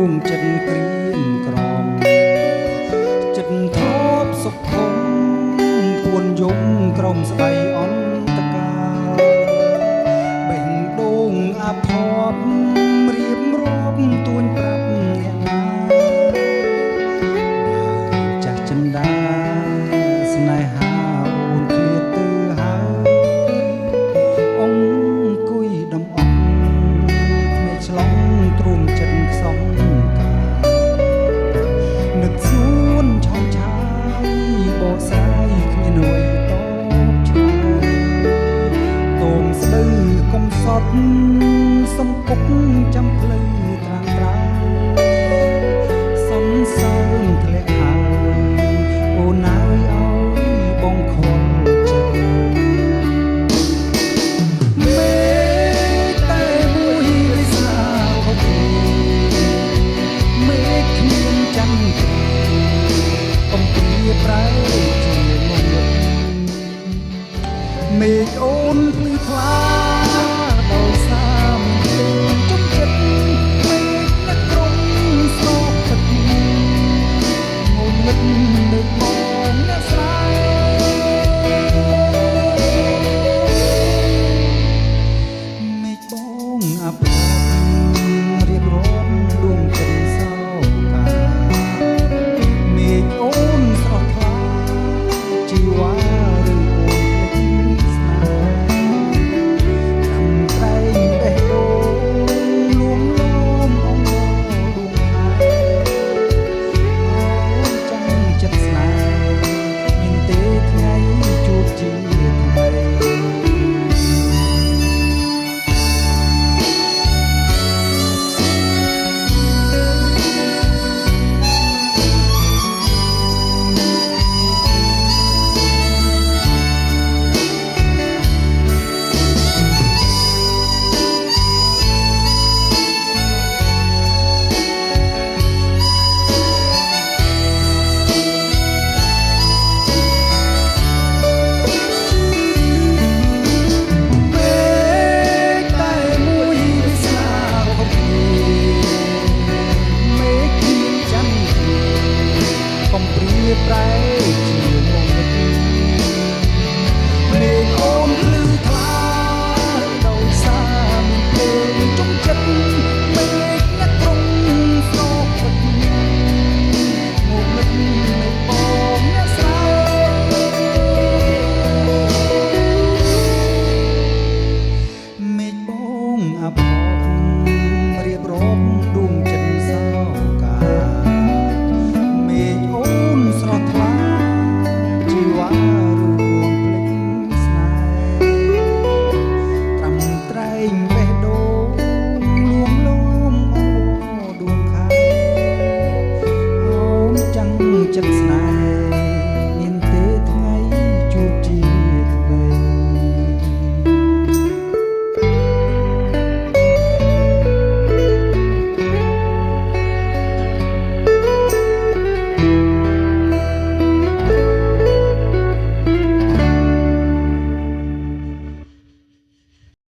ងចិត្តក្រៀមក្រំចិត្តធប់សុខុមពួនយំក្រុមស្ដីអន្តកាបេះដូងអាភ័ព្វរៀបរាប់ទួញប្រាប់អ្នកណាចាស់ចិនដាស្នេហាអូនឃ្លាតទៅហើយអង្គុយដំអប់ភ្នែកឆ្លងទ្រុំចិត្តខ្សងកានឹកសួនឆោមឆាយបកស្រាយគ្មានអ្វីតបឆ្លើយតោមស្ដៅកំសត់សំពុកចាំផ្លូវត្រាំត្រាសំសើមធ្លាក់ហើយអូនហើយឲ្យបងខលចិត្តមេតែមួយរិសាខុសមេគ្មានចាំអំពីប្រែជាងងឹតមេអូនភ្លឺថ្លា